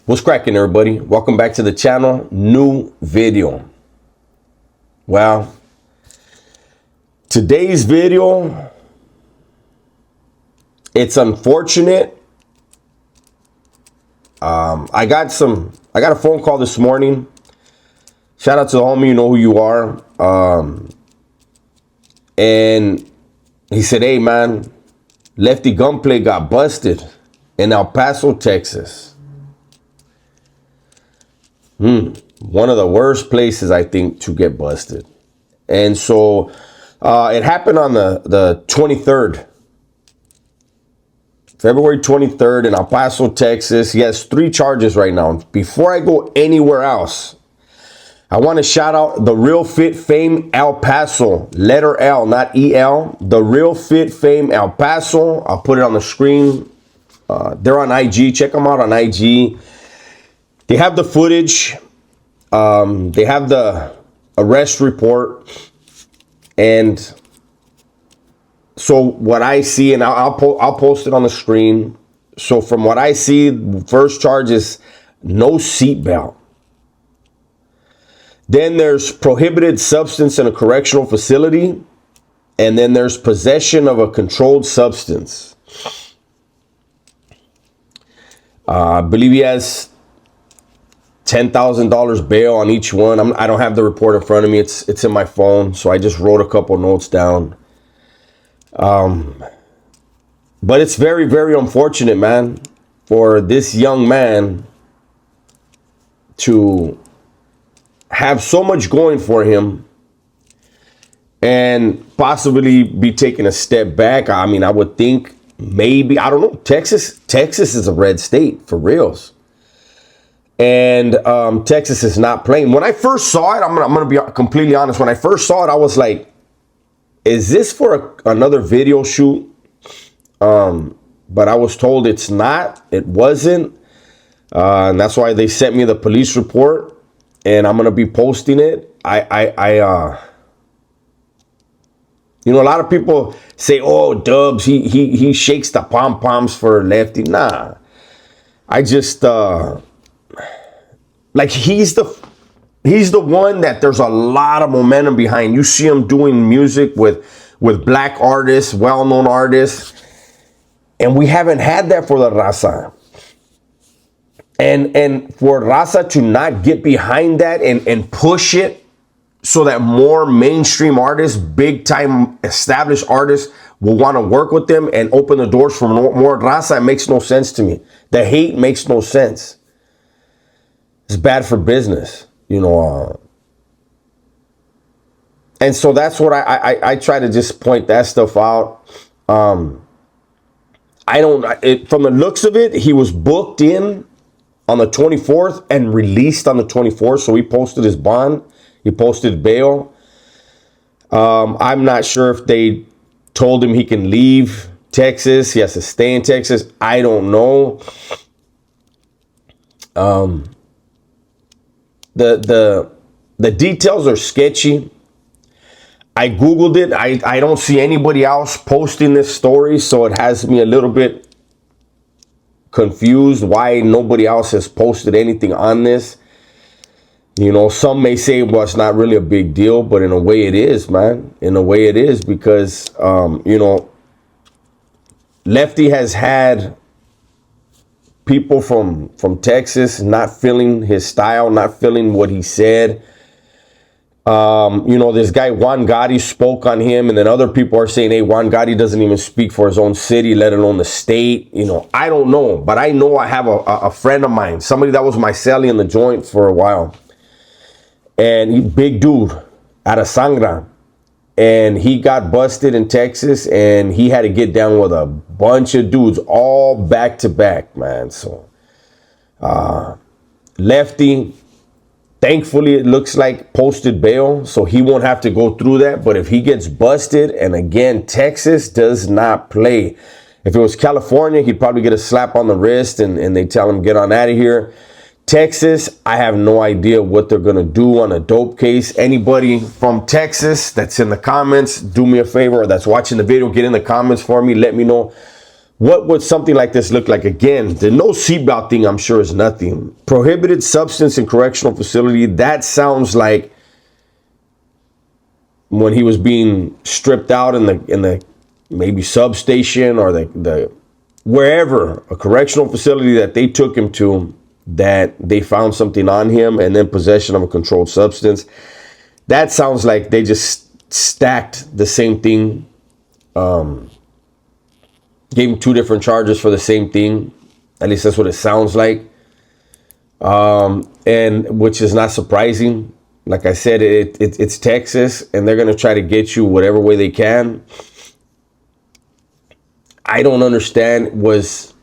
What's cracking, everybody? Welcome back to the channel. New video. Well, today's video, it's unfortunate. I got a phone call this morning. Shout out to the homie, you know who you are. And he said, hey man, Lefty Gunplay got busted in El Paso, Texas. One of the worst places, I think, to get busted. And so it happened on the 23rd. February 23rd in El Paso, Texas. He has 3 charges right now. Before I go anywhere else, I want to shout out the Real Fit Fame El Paso. Letter L, not EL. The Real Fit Fame El Paso. I'll put it on the screen. They're on IG. Check them out on IG. They have the footage. They have the arrest report. And so what I see, and I'll post it on the screen. So from what I see, first charge is no seatbelt. Then there's prohibited substance in a correctional facility. And then there's possession of a controlled substance. I believe he has $10,000 bail on each one. I don't have the report in front of me. It's in my phone. So I just wrote a couple notes down. But it's very, very unfortunate, man, for this young man to have so much going for him and possibly be taking a step back. I mean, I would think maybe, I don't know, Texas is a red state for reals. And Texas is not playing. When I first saw it, I'm gonna be completely honest. When I first saw it, I was like, is this for another video shoot? But I was told it's not. It wasn't. And that's why they sent me the police report. And I'm gonna be posting it. You know, a lot of people say, "Oh, Dubs, he shakes the pom poms for Lefty." Nah, I just like he's the one that there's a lot of momentum behind. You see him doing music with black artists, well-known artists, and we haven't had that for the Raza. And for Raza to not get behind that and push it so that more mainstream artists, big time established artists will want to work with them and open the doors for more Raza, it makes no sense to me. The hate makes no sense. It's bad for business, you know. And so that's what I try to just point that stuff out. From the looks of it, he was booked in on the 24th and released on the 24th. So he posted his bond. He posted bail. I'm not sure if they told him he can leave Texas. He has to stay in Texas. I don't know. The details are sketchy. I Googled it. I don't see anybody else posting this story. So it has me a little bit confused why nobody else has posted anything on this. You know, some may say, well, it's not really a big deal, but in a way it is, man. In a way it is because, you know, Lefty has had people from Texas not feeling his style, not feeling what he said. You know, this guy Juan Gotti spoke on him, and then other people are saying, hey, Juan Gotti doesn't even speak for his own city, let alone the state. You know, I don't know, but I know I have a friend of mine, somebody that was my celly in the joint for a while, and he big dude out of Sangra, and he got busted in Texas, and he had to get down with a bunch of dudes all back to back, man. So Lefty, thankfully, it looks like posted bail, so he won't have to go through that. But if he gets busted, and again, Texas does not play. If it was California, he'd probably get a slap on the wrist and they tell him, get on out of here. Texas, I have no idea what they're going to do on a dope case. Anybody from Texas that's in the comments, do me a favor, or that's watching the video, get in the comments for me. Let me know What would something like this look like? Again, the no seatbelt thing, I'm sure, is nothing. Prohibited substance in correctional facility, that sounds like when he was being stripped out in the maybe substation or the wherever, a correctional facility that they took him to, that they found something on him, and then possession of a controlled substance. That sounds like they just stacked the same thing. Gave him 2 different charges for the same thing. At least that's what it sounds like. And which is not surprising. Like I said, it's Texas, and they're going to try to get you whatever way they can. I don't understand. Was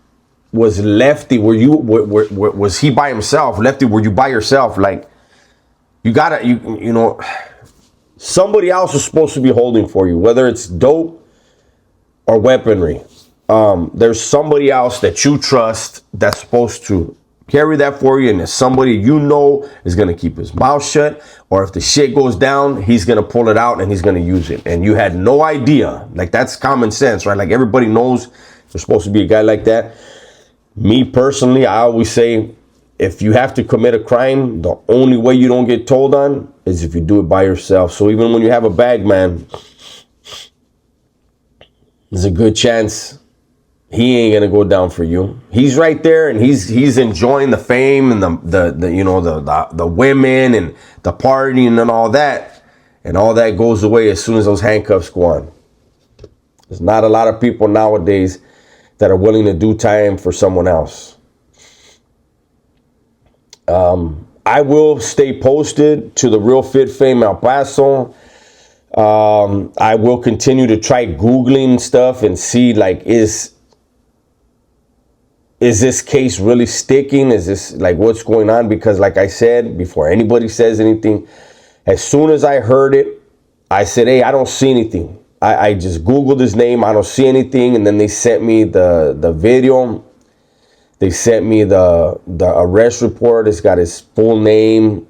Lefty, was he by himself? Lefty, were you by yourself? Like, you gotta, you know, somebody else is supposed to be holding for you, whether it's dope or weaponry. There's somebody else that you trust that's supposed to carry that for you, and there's somebody you know is going to keep his mouth shut, or if the shit goes down, he's going to pull it out and he's going to use it, and you had no idea. Like, that's common sense, right? Like, everybody knows there's supposed to be a guy like that. Me personally, I always say, if you have to commit a crime, the only way you don't get told on is if you do it by yourself. So even when you have a bag, man, there's a good chance he ain't gonna go down for you. He's right there, and he's enjoying the fame and the you know, the women and the partying and all that goes away as soon as those handcuffs go on. There's not a lot of people nowadays that are willing to do time for someone else. I will stay posted to the Real Fit Fame El Paso. I will continue to try Googling stuff and see, like, is this case really sticking? Is this, like, what's going on? Because, like I said, before anybody says anything, as soon as I heard it, I said, hey, I don't see anything. I just Googled his name. I don't see anything. And then they sent me the video. They sent me the arrest report. It's got his full name,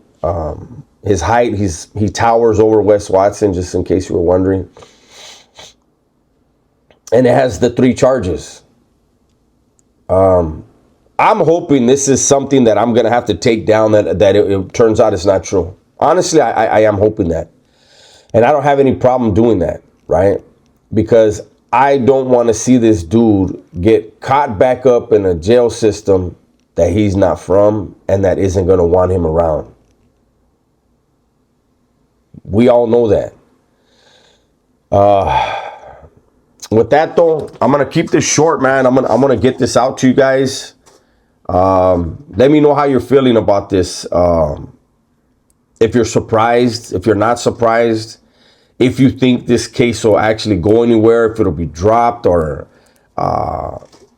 his height. He towers over Wes Watson, just in case you were wondering. And it has the 3 charges. I'm hoping this is something that I'm going to have to take down, that it turns out it's not true. Honestly, I am hoping that. And I don't have any problem doing that, right? Because I don't want to see this dude get caught back up in a jail system that he's not from and that isn't going to want him around. We all know that. With that, though, I'm going to keep this short, man. I'm going to get this out to you guys. Let me know how you're feeling about this. If you're surprised, if you're not surprised, if you think this case will actually go anywhere, if it'll be dropped, or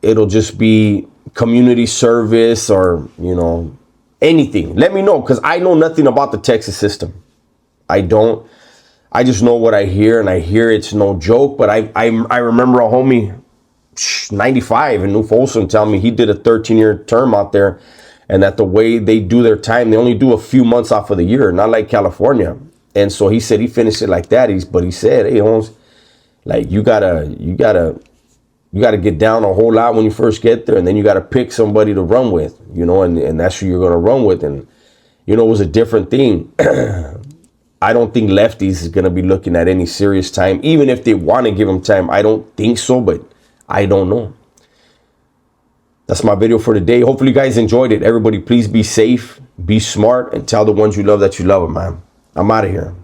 it'll just be community service, or, you know, anything. Let me know, because I know nothing about the Texas system. I don't. I just know what I hear, and I hear it's no joke. But I remember a homie, 95 in New Folsom, telling me he did a 13-year term out there, and that the way they do their time, they only do a few months off of the year, not like California. And so he said he finished it like that. But he said, hey, Holmes, like, you gotta get down a whole lot when you first get there, and then you gotta pick somebody to run with, you know, and that's who you're gonna run with. And, you know, it was a different thing. I don't think Lefty's is going to be looking at any serious time. Even if they want to give him time, I don't think so, but I don't know. That's my video for today. Hopefully you guys enjoyed it. Everybody, please be safe, be smart, and tell the ones you love that you love them, man. I'm out of here.